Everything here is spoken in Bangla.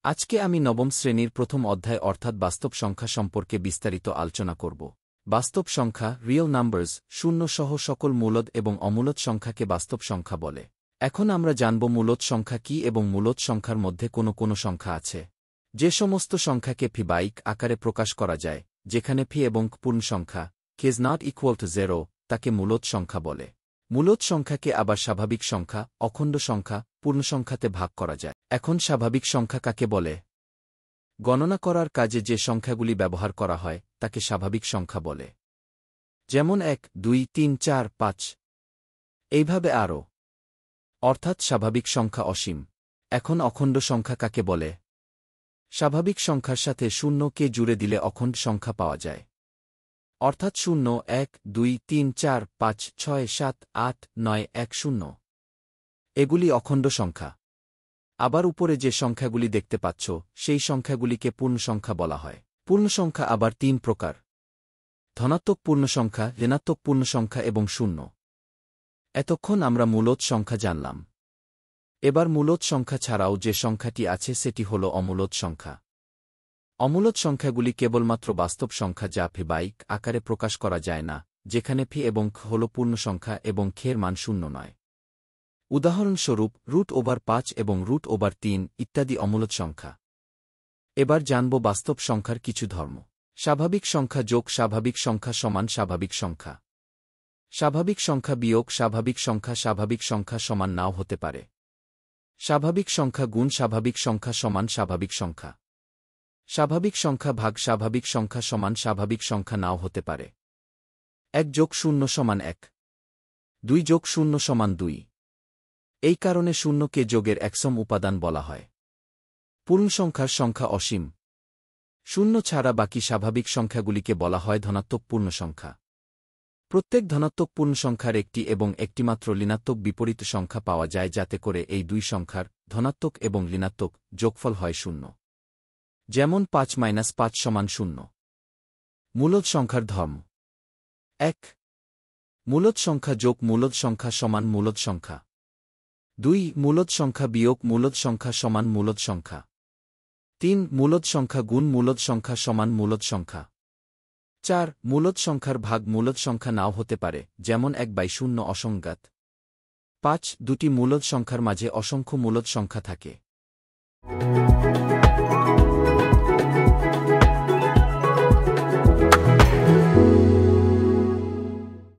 আজকে আমি নবম শ্রেণীর প্রথম অধ্যায় অর্থাৎ বাস্তব সংখ্যা সম্পর্কে বিস্তারিত আলোচনা করব। বাস্তব সংখ্যা রিয়েল নাম্বারস শূন্য সহ সকল মূলদ এবং অমূলদ সংখ্যাকে বাস্তব সংখ্যা বলে। এখন আমরা জানব মূলদ সংখ্যা কি এবং মূলদ সংখ্যার মধ্যে কোনো সংখ্যা আছে। যে সমস্ত সংখ্যাকে ফিবাইক আকারে প্রকাশ করা যায়, যেখানে ফি এবং পূর্ণ সংখ্যা কেজ নট ইকুয়াল টু 0 তাকে মূলদ সংখ্যা বলে। মূলদ সংখ্যাকে আবার স্বাভাবিক সংখ্যা, অখণ্ড সংখ্যা, পূর্ণসংখ্যাতে ভাগ করা যায়। এখন স্বাভাবিক সংখ্যা কাকে বলে? গণনা করার কাজে যে সংখ্যাগুলি ব্যবহার করা হয় তাকে স্বাভাবিক সংখ্যা বলে। যেমন 1, 2, 3, 4, 5 এইভাবে আরও। অর্থাৎ স্বাভাবিক সংখ্যা অসীম। এখন অখণ্ড সংখ্যা কাকে বলে? স্বাভাবিক সংখ্যার সাথে শূন্যকে জুড়ে দিলে অখণ্ড সংখ্যা পাওয়া যায়। অর্থাৎ 0, 1, 2, 3, 4, 5, 6, 7, 8, 9, 1, 0 এগুলি অখণ্ড সংখ্যা। আবার উপরে যে সংখ্যাগুলি দেখতে পাচ্ছ সেই সংখ্যাগুলিকে পূর্ণসংখ্যা বলা হয়। পূর্ণসংখ্যা আবার 3 প্রকার: ধনাত্মক পূর্ণসংখ্যা, ঋণাত্মক পূর্ণসংখ্যা এবং শূন্য। এতক্ষণ আমরা মূলদ সংখ্যা জানলাম। এবার মূলদ সংখ্যা ছাড়াও যে সংখ্যাটি আছে সেটি হল অমূলদ সংখ্যা। অমূলদ সংখ্যাগুলি কেবলমাত্র বাস্তব সংখ্যা যা ফিবাইক আকারে প্রকাশ করা যায় না, যেখানে ফি এবং খ হল পূর্ণসংখ্যা এবং খের মান শূন্য নয়। উদাহরণস্বরূপ √5 এবং √3 ইত্যাদি অমূলদ সংখ্যা। এবার জানব বাস্তব সংখ্যার কিছু ধর্ম। স্বাভাবিক সংখ্যা যোগ স্বাভাবিক সংখ্যা সমান স্বাভাবিক সংখ্যা। স্বাভাবিক সংখ্যা বিয়োগ স্বাভাবিক সংখ্যা সমান নাও হতে পারে। স্বাভাবিক সংখ্যা গুণ স্বাভাবিক সংখ্যা সমান স্বাভাবিক সংখ্যা। স্বাভাবিক সংখ্যা ভাগ স্বাভাবিক সংখ্যা সমান স্বাভাবিক সংখ্যা নাও হতে পারে। 1 যোগ 0 সমান 1। 2 যোগ 0 সমান 2। এই কারণে শূন্যকে যোগের একসম উপাদান বলা হয়। পূর্ণসংখ্যার সংখ্যা অসীম। শূন্য ছাড়া বাকি স্বাভাবিক সংখ্যাগুলিকে বলা হয় ধনাত্মক পূর্ণসংখ্যা। প্রত্যেক ধনাত্মক পূর্ণসংখ্যার একটি এবং একটিমাত্র ঋণাত্মক বিপরীত সংখ্যা পাওয়া যায়, যাতে করে এই দুই সংখ্যার ধনাত্মক এবং ঋণাত্মক যোগফল হয় 0। যেমন 5-5 সমান 0। মূলদ সংখ্যার ধর্ম। 1 মূলদ সংখ্যা যোগ মূলদ সংখ্যা সমান মূলদ সংখ্যা। 2 মূলদ সংখ্যা বিয়োগ মূলদ সংখ্যা সমান মূলদ সংখ্যা। 3 মূলদ সংখ্যা গুণ মূলদ সংখ্যা সমান মূলদ সংখ্যা। 4 মূলদ সংখ্যার ভাগ মূলদ সংখ্যা নাও হতে পারে, যেমন 1/0 অসংজ্ঞাত। 5 দুটি মূলদ সংখ্যার মাঝে অসংখ্য মূলদ সংখ্যা থাকে।